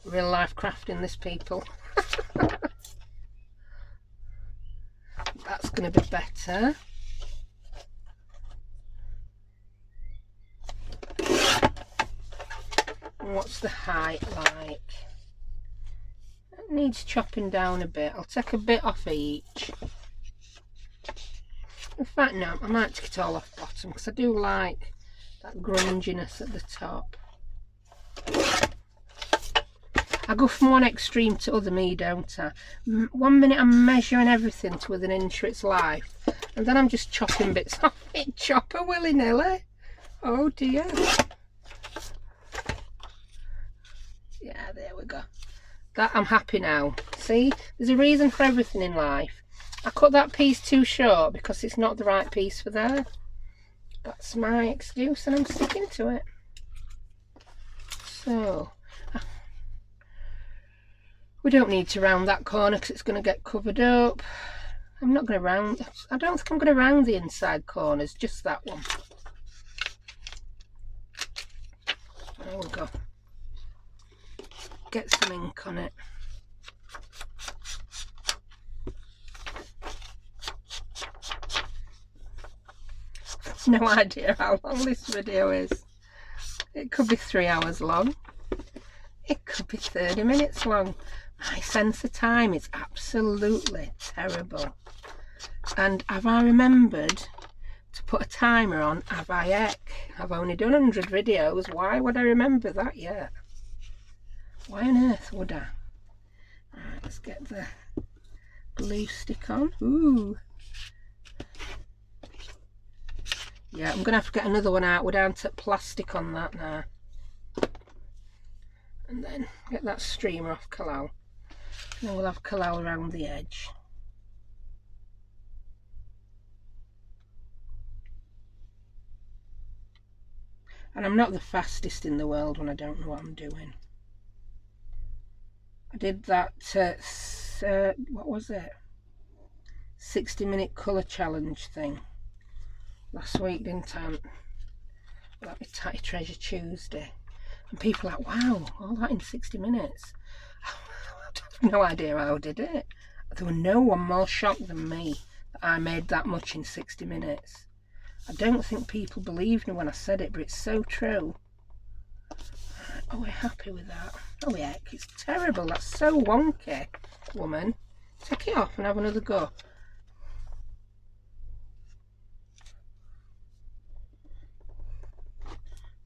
Real life crafting this, people. That's going to be better. And what's the height like? It needs chopping down a bit. I'll take a bit off each. In fact, no, I might take it all off bottom because I do like that grunginess at the top. I go from one extreme to other, me, don't I? 1 minute I'm measuring everything to within an inch of its life, and then I'm just chopping bits off it, chopper willy-nilly. Oh dear. Yeah, there we go. That, I'm happy now. See, there's a reason for everything in life. I cut that piece too short because it's not the right piece for there. That's my excuse and I'm sticking to it. So, we don't need to round that corner because it's going to get covered up. I'm not going to round, I don't think I'm going to round the inside corners, just that one. There we go. Get some ink on it. No idea how long this video is. It could be 3 hours long. It could be 30 minutes long. My sense of time is absolutely terrible. And have I remembered to put a timer on? Have I heck? I've only done 100 videos. Why would I remember that yet? Why on earth would I? Right, let's get the glue stick on. Ooh. Yeah, I'm going to have to get another one out. We're down to plastic on that now. And then get that streamer off Kalal. And then we'll have Kalal around the edge. And I'm not the fastest in the world when I don't know what I'm doing. I did that, what was it? 60-minute colour challenge thing last week, didn't I? That was Tatty Treasure Tuesday. And people are like, wow, all that in 60 minutes. I have no idea how I did it. There were no one more shocked than me that I made that much in 60 minutes. I don't think people believed me when I said it, but it's so true. Oh, we're happy with that. Oh, heck, it's terrible. That's so wonky, woman. Take it off and have another go.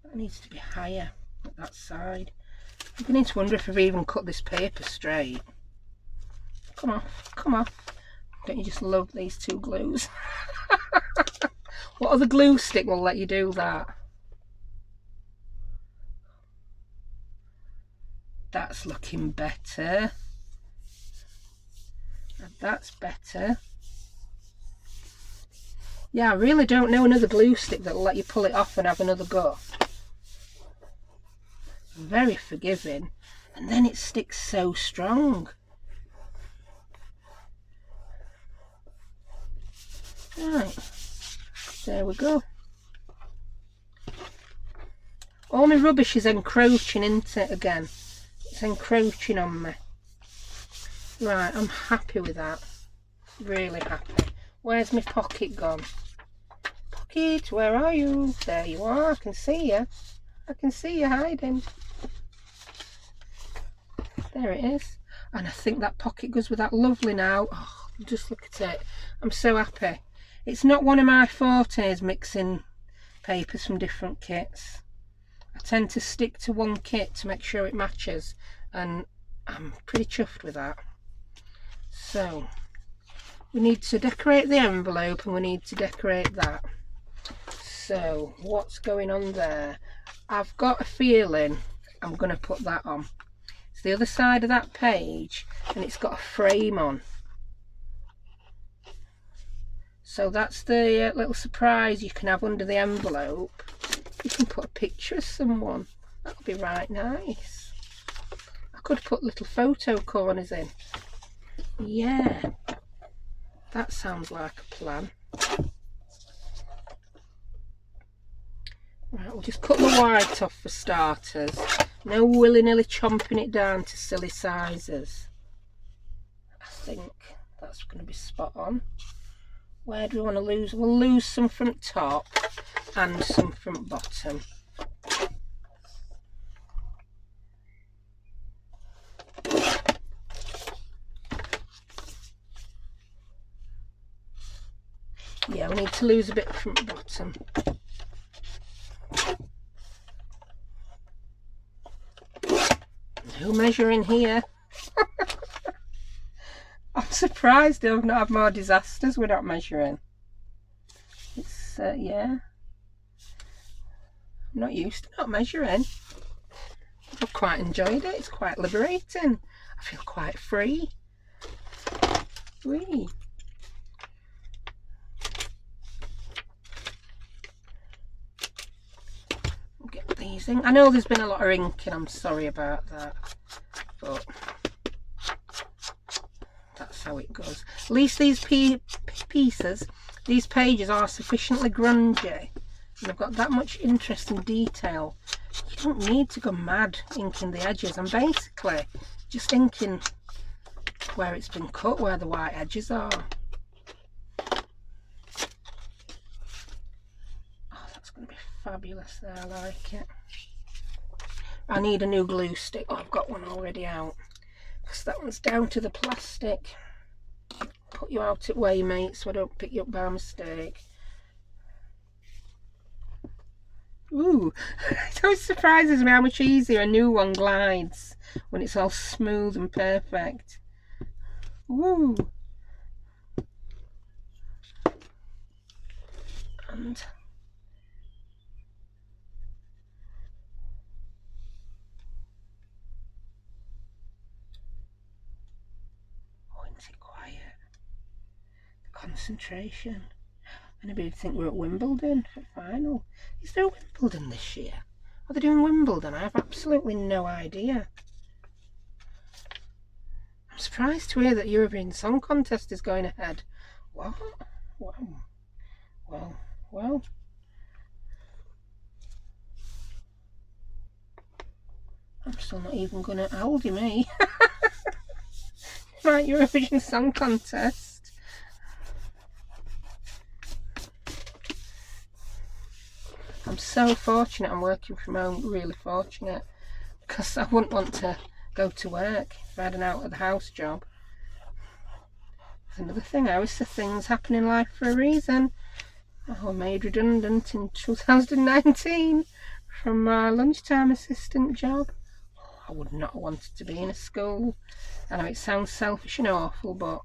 That needs to be higher at that side. I'm beginning to wonder if I've even cut this paper straight. Come off, come off. Don't you just love these two glues? What other glue stick will let you do that? That's looking better. That's better. Yeah, I really don't know another glue stick that'll let you pull it off and have another go. Very forgiving. And then it sticks so strong. Right, there we go. All my rubbish is encroaching into it again. It's encroaching on me. Right, I'm happy with that. Really happy. Where's my pocket gone? Pocket, where are you? There you are, I can see you. I can see you hiding. There it is. And I think that pocket goes with that lovely now. Oh, just look at it. I'm so happy. It's not one of my fortes, mixing papers from different kits. I tend to stick to one kit to make sure it matches, and I'm pretty chuffed with that. So we need to decorate the envelope and we need to decorate that. So what's going on there? I've got a feeling I'm going to put that on. It's the other side of that page and it's got a frame on. So that's the little surprise you can have under the envelope. You can put a picture of someone. That'll be right nice. I could put little photo corners in. Yeah, that sounds like a plan. Right, we'll just cut the white off for starters. No willy-nilly chomping it down to silly sizes. I think that's going to be spot on. Where do we want to lose? We'll lose some from top and some from bottom. Yeah, we need to lose a bit from bottom. No measuring here. I'm surprised I've not had more disasters without measuring. It's, yeah. I'm not used to not measuring. I've quite enjoyed it. It's quite liberating. I feel quite free. Free. We'll get these in. I know there's been a lot of ink and I'm sorry about that. But that's how it goes. At least these pieces, these pages are sufficiently grungy and they've got that much interesting detail. You don't need to go mad inking the edges. I'm basically just inking where it's been cut, where the white edges are. Oh, that's going to be fabulous there. I like it. I need a new glue stick. Oh, I've got one already out. Because that one's down to the plastic. Put you out at way, mate, so I don't pick you up by mistake. Ooh, it always surprises me how much easier a new one glides when it's all smooth and perfect. Ooh. And isn't it quiet? Concentration. Anybody think we're at Wimbledon for final? Is there a Wimbledon this year? Are they doing Wimbledon? I have absolutely no idea. I'm surprised to hear that Eurovision Song Contest is going ahead. What? Wow. Well. I'm still not even going to Aldi me. Right, Eurovision Song Contest. I'm so fortunate I'm working from home, really fortunate, because I wouldn't want to go to work if I had an out of the house job. That's another thing, I always say things happen in life for a reason. I was made redundant in 2019 from my lunchtime assistant job. I would not have wanted to be in a school. I know it sounds selfish and awful, but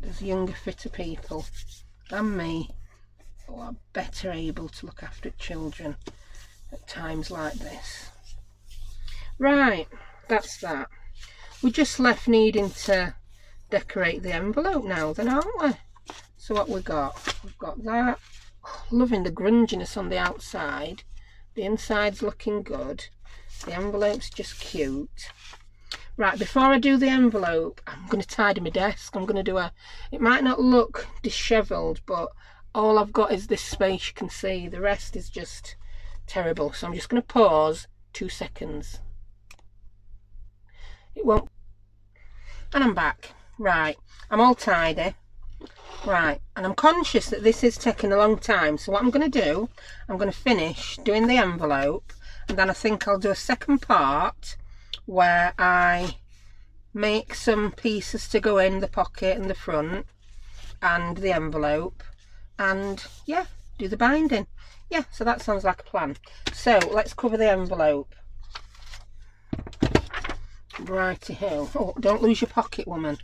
there's younger, fitter people than me who are better able to look after children at times like this. Right, that's that. We're just left needing to decorate the envelope now then, aren't we? So what we got? We've got that. Oh, loving the grunginess on the outside. The inside's looking good. The envelope's just cute. Right, before I do the envelope, I'm going to tidy my desk. I'm going to do it might not look dishevelled, but all I've got is this space you can see. The rest is just terrible. So I'm just going to pause 2 seconds. It won't. And I'm back. Right, I'm all tidy. Right, and I'm conscious that this is taking a long time. So what I'm going to do, I'm going to finish doing the envelope, and then I think I'll do a second part where I make some pieces to go in the pocket and the front and the envelope, and yeah, do the binding. Yeah, so that sounds like a plan. So let's cover the envelope. Righty-ho. Oh, don't lose your pocket, woman.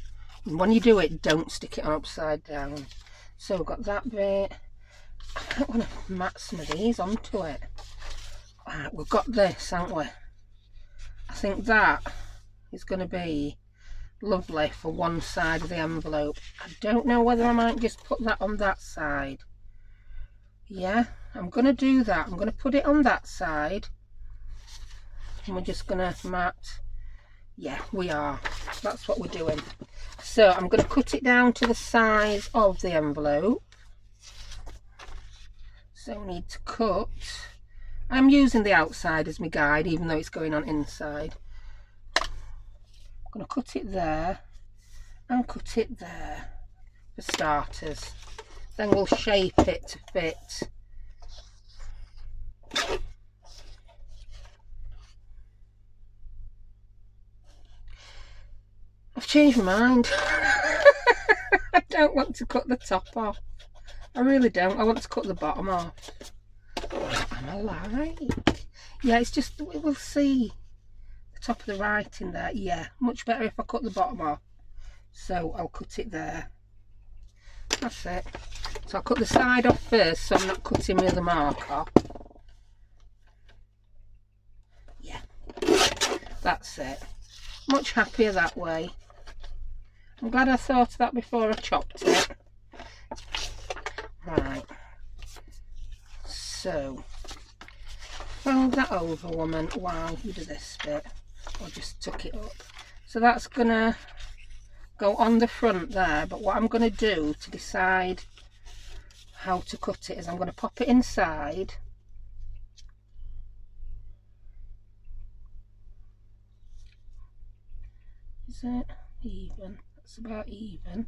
And when you do it, don't stick it on upside down. So we've got that bit. I don't want to mat some of these onto it. Right, we've got this, haven't we? I think that is going to be lovely for one side of the envelope. I don't know whether I might just put that on that side. Yeah, I'm going to do that. I'm going to put it on that side. And we're just going to mat. Yeah, we are. That's what we're doing. So I'm going to cut it down to the size of the envelope. So we need to cut. I'm using the outside as my guide, even though it's going on inside. I'm going to cut it there and cut it there for starters. Then we'll shape it to fit. I've changed my mind. I don't want to cut the top off. I really don't. I want to cut the bottom off. What am I like? Yeah, it's just, we'll see the top of the writing there. Yeah, much better if I cut the bottom off. So I'll cut it there. That's it. So I'll cut the side off first, so I'm not cutting my other mark off. Yeah, that's it. Much happier that way. I'm glad I thought of that before I chopped it. Right. So, fold that over, woman, while you do this bit. Or just tuck it up. So that's going to go on the front there. But what I'm going to do to decide how to cut it is I'm going to pop it inside. Is it even? That's about even.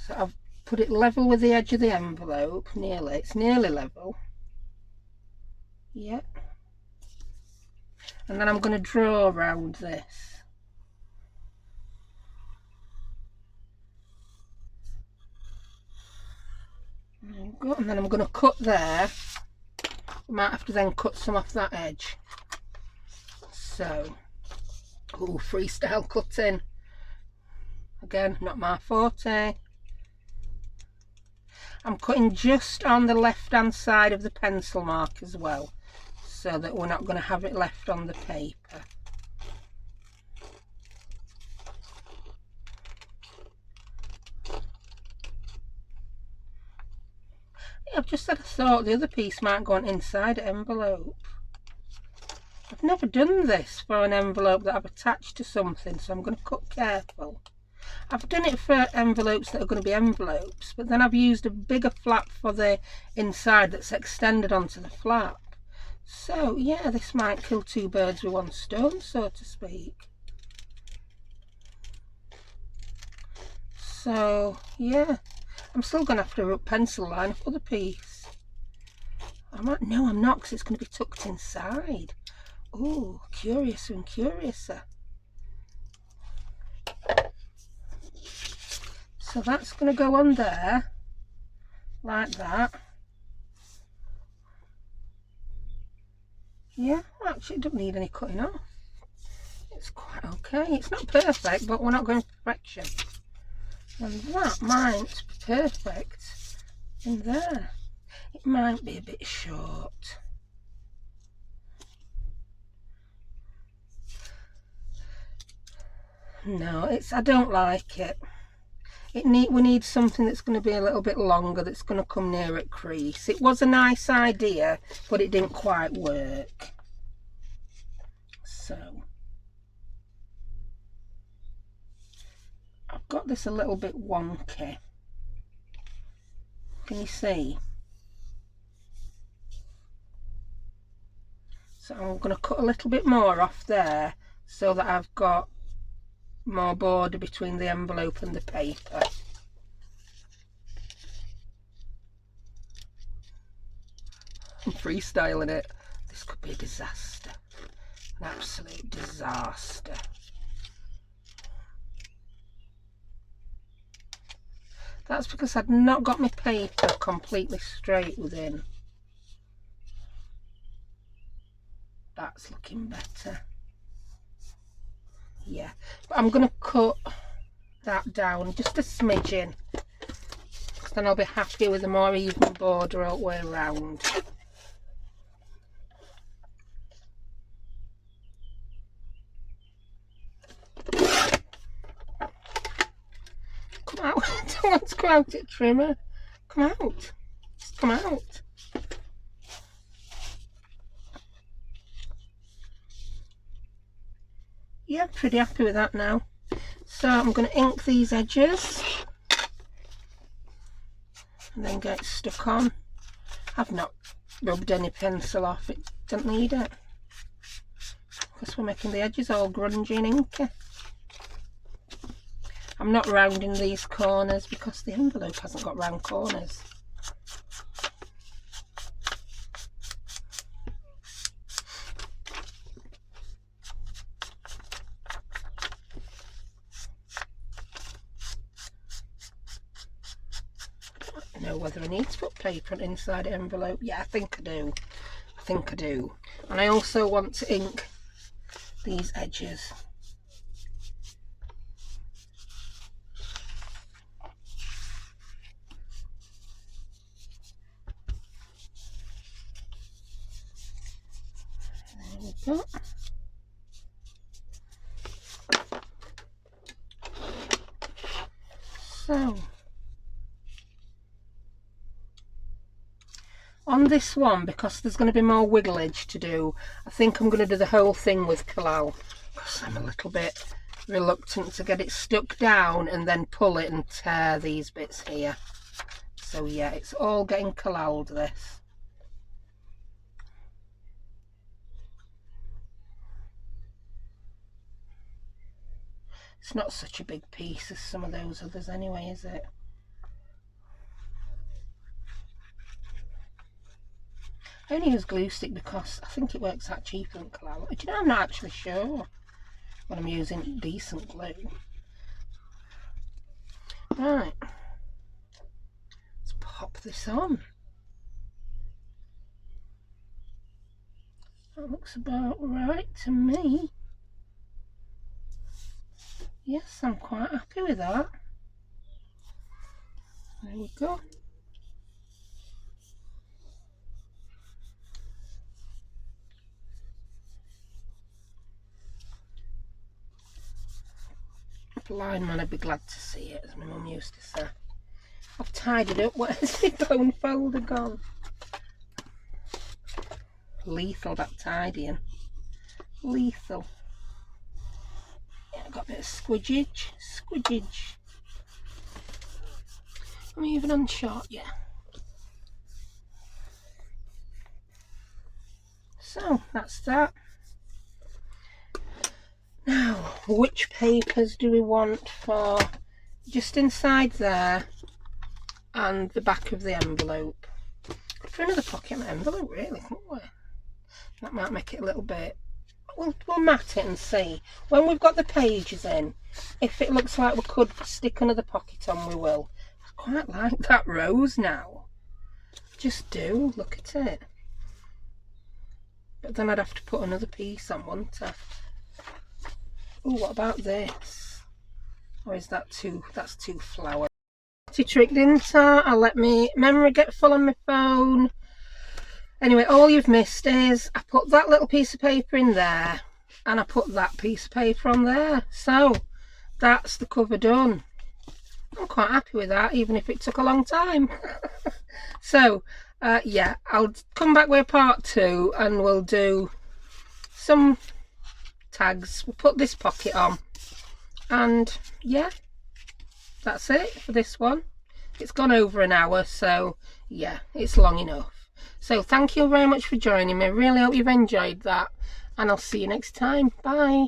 So I've put it level with the edge of the envelope, nearly. It's nearly level. Yep. And then I'm going to draw around this. There we go. And then I'm going to cut there. I might have to then cut some off that edge. So, oh, freestyle cutting. Again, not my forte. I'm cutting just on the left hand side of the pencil mark as well, so that we're not going to have it left on the paper. Yeah, I've just had a thought the other piece might go on inside an envelope. I've never done this for an envelope that I've attached to something, so I'm going to cut careful. I've done it for envelopes that are going to be envelopes, but then I've used a bigger flap for the inside that's extended onto the flap. So yeah, this might kill two birds with one stone, so to speak. So yeah, I'm still going to have to pencil line for the piece. I might, no I'm not, because it's going to be tucked inside. Oh, curiouser and curiouser. So that's going to go on there, like that. Yeah, actually it doesn't need any cutting off. It's quite okay. It's not perfect, but we're not going for perfection. And that might be perfect in there. It might be a bit short. No, I don't like it. We need something that's going to be a little bit longer, that's going to come near at crease. It was a nice idea, but it didn't quite work. So I've got this a little bit wonky. Can you see? So I'm going to cut a little bit more off there so that I've got more border between the envelope and the paper. I'm freestyling it. This could be a disaster. An absolute disaster. That's because I'd not got my paper completely straight within. That's looking better. Yeah, but I'm going to cut that down just a smidgen, because then I'll be happy with a more even border all the way around. Come out. I don't want to go out at trimmer. Come out. Just come out. Yeah, pretty happy with that now. So I'm going to ink these edges and then get it stuck on. I've not rubbed any pencil off, it doesn't need it, because we're making the edges all grungy and inky. I'm not rounding these corners because the envelope hasn't got round corners. I don't know whether I need to put paper inside the envelope. Yeah, I think I do. I think I do. And I also want to ink these edges. There we go. So on this one, because there's going to be more wigglage to do, I think I'm going to do the whole thing with collal, because I'm a little bit reluctant to get it stuck down and then pull it and tear these bits here. So yeah, it's all getting collaled, this. It's not such a big piece as some of those others anyway, is it? I only use glue stick because I think it works out cheaper than collal. Do you know, I'm not actually sure when I'm using decent glue. Right, let's pop this on. That looks about right to me. Yes, I'm quite happy with that. There we go. Blind man would be glad to see it, as my mum used to say. I've tidied up. Where's my bone folder gone? Lethal, that tidying. Lethal. Yeah, I've got a bit of squidgage. Squidgage. I'm even on short, yeah. So, that's that. Now, which papers do we want for just inside there and the back of the envelope? For another pocket envelope, really, couldn't we? That might make it a little bit. We'll mat it and see. When we've got the pages in, if it looks like we could stick another pocket on, we will. I quite like that rose now. Just do, look at it. But then I'd have to put another piece on, wouldn't I? Oh, what about this? Or is that that's too flowery? Trick, didn't I? I'll let my memory get full on my phone. Anyway, all you've missed is I put that little piece of paper in there and I put that piece of paper on there. So that's the cover done. I'm quite happy with that, even if it took a long time. So yeah, I'll come back with part 2 and we'll do some tags. We'll put this pocket on, and yeah, that's it for this one. It's gone over an hour, so yeah, it's long enough. So thank you very much for joining me. Really hope you've enjoyed that, and I'll see you next time. Bye.